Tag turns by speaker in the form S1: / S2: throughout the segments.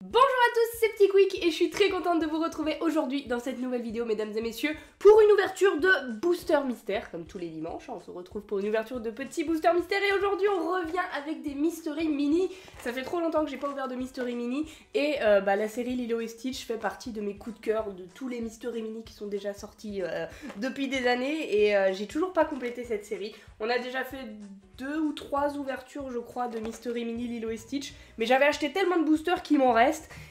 S1: Bonjour à tous, c'est Petit Quick et je suis très contente de vous retrouver aujourd'hui dans cette nouvelle vidéo, mesdames et messieurs, pour une ouverture de Booster Mystère, comme tous les dimanches. On se retrouve pour une ouverture de petits Booster Mystère et aujourd'hui on revient avec des Mystery Mini. Ça fait trop longtemps que j'ai pas ouvert de Mystery Mini et la série Lilo et Stitch fait partie de mes coups de cœur de tous les Mystery Mini qui sont déjà sortis depuis des années et j'ai toujours pas complété cette série. On a déjà fait 2 ou 3 ouvertures je crois de Mystery Mini Lilo et Stitch, mais j'avais acheté tellement de boosters qu'il m'en reste.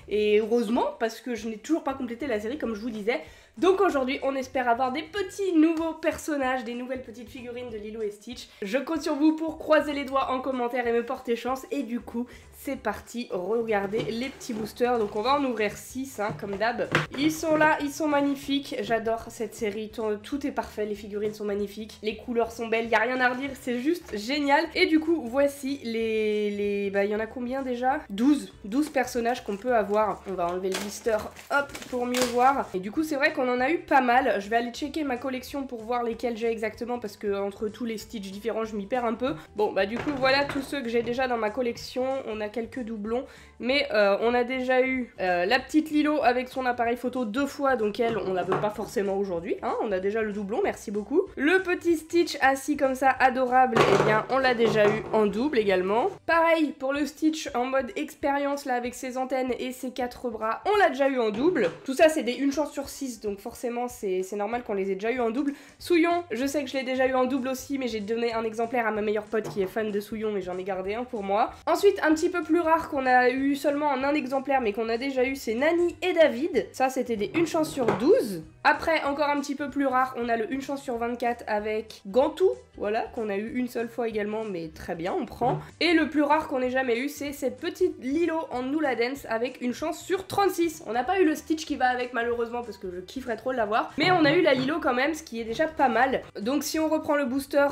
S1: Et heureusement, parce que je n'ai toujours pas complété la série comme je vous disais. Donc aujourd'hui, on espère avoir des petits nouveaux personnages, des nouvelles petites figurines de Lilo et Stitch. Je compte sur vous pour croiser les doigts en commentaire et me porter chance. Et du coup, c'est parti, regardez les petits boosters. Donc on va en ouvrir 6, hein, comme d'hab. Ils sont là, ils sont magnifiques. J'adore cette série, tout est parfait, les figurines sont magnifiques. Les couleurs sont belles, il n'y a rien à redire, c'est juste génial. Et du coup, voici il y en a combien déjà? 12 personnages qu'on peut avoir. On va enlever le blister, hop, pour mieux voir. Et du coup, c'est vrai qu'on en a eu pas mal. Je vais aller checker ma collection pour voir lesquels j'ai exactement parce que entre tous les Stitch différents, je m'y perds un peu. Bon, bah du coup, voilà tous ceux que j'ai déjà dans ma collection. On a quelques doublons, mais on a déjà eu la petite Lilo avec son appareil photo 2 fois, donc elle, on la veut pas forcément aujourd'hui, hein. On a déjà le doublon, merci beaucoup. Le petit Stitch assis comme ça, adorable, eh bien, on l'a déjà eu en double également. Pareil, pour le Stitch en mode expérience, là, avec ses antennes et ses 4 bras, on l'a déjà eu en double. Tout ça, c'est des 1 chance sur 6, donc forcément, c'est normal qu'on les ait déjà eu en double. Souillon, je sais que je l'ai déjà eu en double aussi, mais j'ai donné un exemplaire à ma meilleure pote qui est fan de Souillon, mais j'en ai gardé un pour moi. Ensuite, un petit peu plus rare qu'on a eu seulement en un exemplaire, mais qu'on a déjà eu, c'est Nani et David. Ça, c'était des 1 chance sur 12. Après, encore un petit peu plus rare, on a le 1 chance sur 24 avec Gantou, voilà, qu'on a eu une seule fois également, mais très bien, on prend. Et le plus rare qu'on ait jamais eu, c'est cette petite Lilo en Noola Dance avec 1 chance sur 36. On n'a pas eu le Stitch qui va avec malheureusement parce que je kifferais trop l'avoir, mais on a eu la Lilo quand même, ce qui est déjà pas mal. Donc si on reprend le booster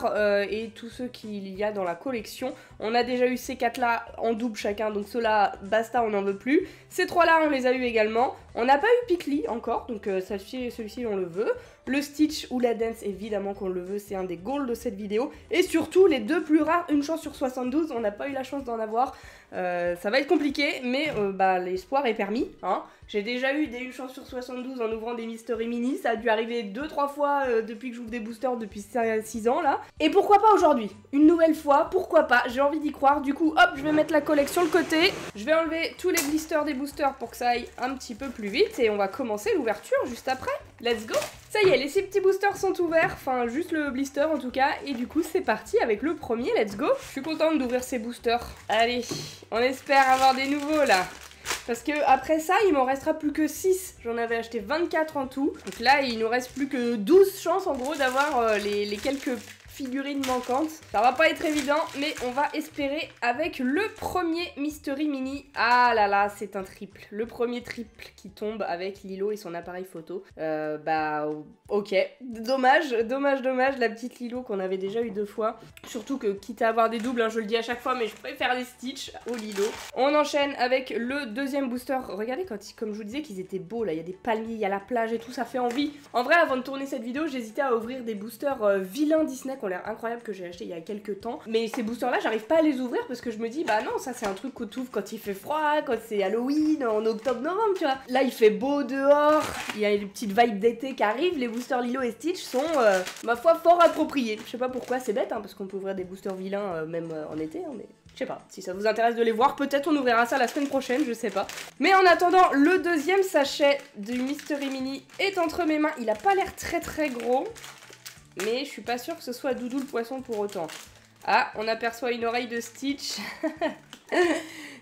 S1: et tous ceux qu'il y a dans la collection, on a déjà eu ces 4 là en double chacun, donc ceux-là, basta, on n'en veut plus. Ces 3 là, on les a eu également. On n'a pas eu Pikli encore, donc celui-ci on le veut. Le Stitch ou la Dance, évidemment qu'on le veut, c'est un des goals de cette vidéo. Et surtout, les 2 plus rares, 1 chance sur 72, on n'a pas eu la chance d'en avoir. Ça va être compliqué, mais l'espoir est permis, hein. J'ai déjà eu des 1 chance sur 72 en ouvrant des Mystery Mini, ça a dû arriver 2-3 fois depuis que j'ouvre des boosters depuis 6 ans là. Et pourquoi pas aujourd'hui? Une nouvelle fois, pourquoi pas? J'ai envie d'y croire, du coup hop, je vais mettre la collection de côté. Je vais enlever tous les blisters des boosters pour que ça aille un petit peu plus vite et on va commencer l'ouverture juste après. Let's go! Ça y est, les 6 petits boosters sont ouverts, enfin juste le blister en tout cas, et du coup c'est parti avec le premier, let's go! Je suis contente d'ouvrir ces boosters. Allez, on espère avoir des nouveaux là. Parce que après ça, il m'en restera plus que 6. J'en avais acheté 24 en tout. Donc là, il nous reste plus que 12 chances en gros d'avoir les quelques figurines manquantes. Ça va pas être évident, mais on va espérer avec le premier Mystery Mini. Ah là là, c'est un triple. Le premier triple qui tombe avec Lilo et son appareil photo. Ok. Dommage, la petite Lilo qu'on avait déjà eu 2 fois. Surtout que, quitte à avoir des doubles, hein, je le dis à chaque fois, mais je préfère les Stitch au Lilo. On enchaîne avec le deuxième booster. Regardez, comme je vous disais qu'ils étaient beaux, là. Il y a des palmiers, il y a la plage et tout, ça fait envie. En vrai, avant de tourner cette vidéo, j'hésitais à ouvrir des boosters vilains Disney qui ont l'air incroyables que j'ai acheté il y a quelques temps. Mais ces boosters là, j'arrive pas à les ouvrir parce que je me dis, bah non, ça c'est un truc qu'on t'ouvre quand il fait froid, quand c'est Halloween, en octobre-novembre, tu vois. Là, il fait beau dehors, il y a une petite vibe d'été qui arrive. Les boosters Lilo et Stitch sont, ma foi, fort appropriés. Je sais pas pourquoi, c'est bête, hein, parce qu'on peut ouvrir des boosters vilains même en été, hein, mais je sais pas. Si ça vous intéresse de les voir, peut-être on ouvrira ça la semaine prochaine, je sais pas. Mais en attendant, le deuxième sachet du Mystery Mini est entre mes mains. Il a pas l'air très gros, mais je suis pas sûre que ce soit Doudou le poisson pour autant. Ah, on aperçoit une oreille de Stitch.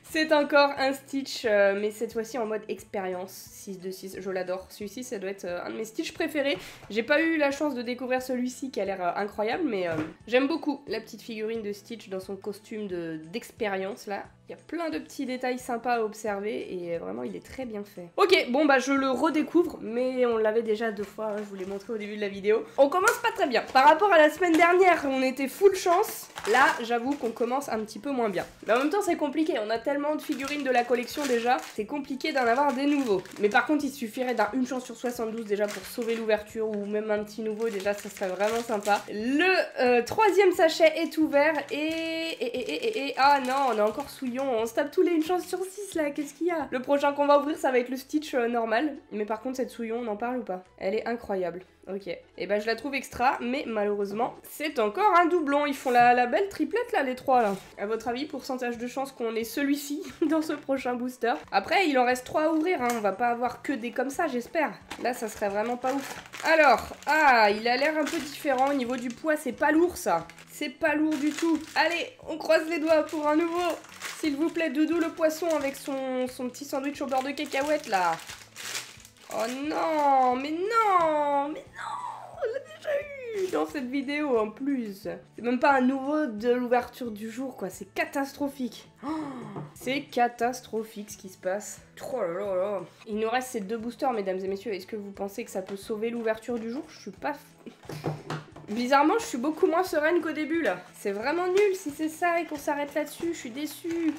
S1: C'est encore un Stitch, mais cette fois-ci en mode expérience, 6 de 6, je l'adore. Celui-ci, ça doit être un de mes Stitch préférés. J'ai pas eu la chance de découvrir celui-ci qui a l'air incroyable, mais j'aime beaucoup la petite figurine de Stitch dans son costume d'expérience, là. Il y a plein de petits détails sympas à observer et vraiment il est très bien fait. Ok, bon bah je le redécouvre, mais on l'avait déjà 2 fois, hein, je vous l'ai montré au début de la vidéo. On commence pas très bien. Par rapport à la semaine dernière, on était full chance. Là, j'avoue qu'on commence un petit peu moins bien. Mais en même temps, c'est compliqué. On a tellement de figurines de la collection déjà, c'est compliqué d'en avoir des nouveaux. Mais par contre, il suffirait d'un 1 chance sur 72 déjà pour sauver l'ouverture ou même un petit nouveau, déjà, ça serait vraiment sympa. Le troisième sachet est ouvert et... Ah non, on a encore Souillon voyons, on se tape tous les une chance sur 6 là, qu'est-ce qu'il y a? Le prochain qu'on va ouvrir, ça va être le Stitch normal. Mais par contre, cette Souillon, on en parle ou pas? Elle est incroyable. Ok. Et bah je la trouve extra, mais malheureusement, c'est encore un doublon. Ils font la belle triplette là, les trois là. À votre avis, pourcentage de chance qu'on ait celui-ci dans ce prochain booster? Après, il en reste 3 à ouvrir, hein. On va pas avoir que des comme ça, j'espère. Là, ça serait vraiment pas ouf. Alors, il a l'air un peu différent au niveau du poids, c'est pas lourd ça. C'est pas lourd du tout. Allez, on croise les doigts pour un nouveau. S'il vous plaît, Doudou le poisson avec son petit sandwich au beurre de cacahuète là. Oh non, mais non, mais non, on l'a déjà eu dans cette vidéo en plus. C'est même pas un nouveau de l'ouverture du jour quoi, c'est catastrophique. Oh, c'est catastrophique ce qui se passe. Oh là là là. Il nous reste ces 2 boosters mesdames et messieurs, est-ce que vous pensez que ça peut sauver l'ouverture du jour? Je suis pas... Bizarrement, je suis beaucoup moins sereine qu'au début là. C'est vraiment nul si c'est ça et qu'on s'arrête là-dessus, je suis déçue.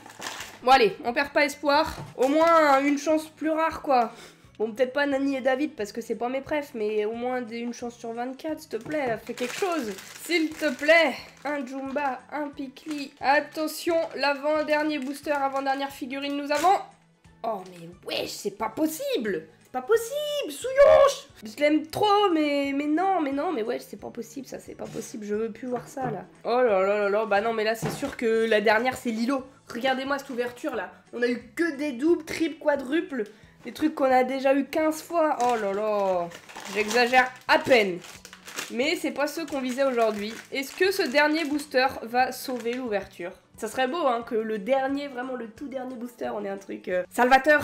S1: Bon allez, on perd pas espoir. Au moins une chance plus rare quoi. Bon, peut-être pas Nani et David parce que c'est pas mes préfs, mais au moins une chance sur 24, s'il te plaît, fais quelque chose. S'il te plaît. Un Jumba, un Pikli. Attention, l'avant-dernier booster, avant-dernière figurine, nous avons... Oh, mais wesh, c'est pas possible. C'est pas possible, Souillonche. Je l'aime trop, mais non, mais wesh, c'est pas possible, ça, c'est pas possible. Je veux plus voir ça, là. Oh là là là là, bah non, mais là, c'est sûr que la dernière, c'est Lilo. Regardez-moi cette ouverture, là. On a eu que des doubles, triples, quadruples. Des trucs qu'on a déjà eu 15 fois. Oh là là. J'exagère à peine. Mais c'est pas ceux qu'on visait aujourd'hui. Est-ce que ce dernier booster va sauver l'ouverture? Ça serait beau hein, que le dernier, vraiment le tout dernier booster, on ait un truc salvateur.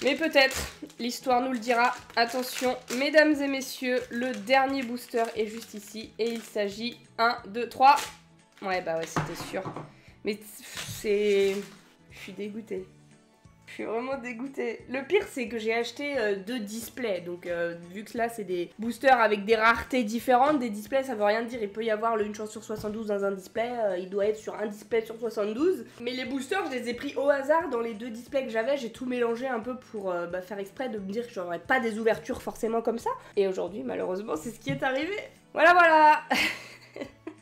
S1: Mais peut-être, l'histoire nous le dira. Attention, mesdames et messieurs, le dernier booster est juste ici. Et il s'agit 1, 2, 3. Ouais, bah ouais, c'était sûr. Mais c'est... Je suis dégoûtée. Je suis vraiment dégoûtée. Le pire, c'est que j'ai acheté 2 displays. Donc, vu que là, c'est des boosters avec des raretés différentes, des displays, ça veut rien dire. Il peut y avoir une chance sur 72 dans un display. Il doit être sur un display sur 72. Mais les boosters, je les ai pris au hasard dans les 2 displays que j'avais. J'ai tout mélangé un peu pour faire exprès de me dire que j'aurais pas des ouvertures forcément comme ça. Et aujourd'hui, malheureusement, c'est ce qui est arrivé. Voilà, voilà.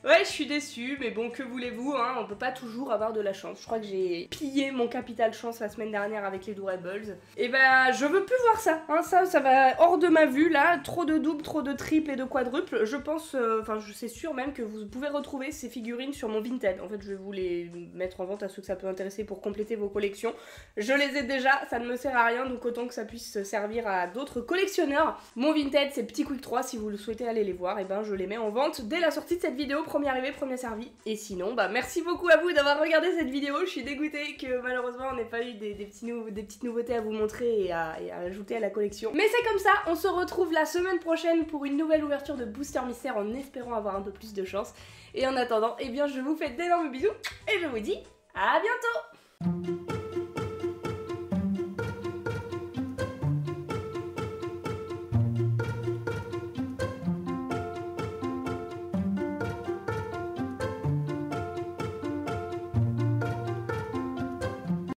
S1: Ouais, je suis déçue, mais bon, que voulez-vous, hein, on peut pas toujours avoir de la chance. Je crois que j'ai pillé mon capital chance la semaine dernière avec les Durables. Et bah, je veux plus voir ça, hein, ça va hors de ma vue, là. Trop de doubles, trop de triples et de quadruples. Je pense, enfin, je sais sûr même que vous pouvez retrouver ces figurines sur mon Vinted. En fait, je vais vous les mettre en vente à ceux que ça peut intéresser pour compléter vos collections. Je les ai déjà, ça ne me sert à rien, donc autant que ça puisse servir à d'autres collectionneurs. Mon Vinted, c'est Petit Quick 3, si vous le souhaitez aller les voir, et ben je les mets en vente dès la sortie de cette vidéo. Premier arrivé, premier servi. Et sinon, bah merci beaucoup à vous d'avoir regardé cette vidéo. Je suis dégoûtée que malheureusement on n'ait pas eu des petites nouveautés à vous montrer et à ajouter à la collection. Mais c'est comme ça, on se retrouve la semaine prochaine pour une nouvelle ouverture de Booster Mystère en espérant avoir un peu plus de chance. Et en attendant, eh bien je vous fais d'énormes bisous et je vous dis à bientôt.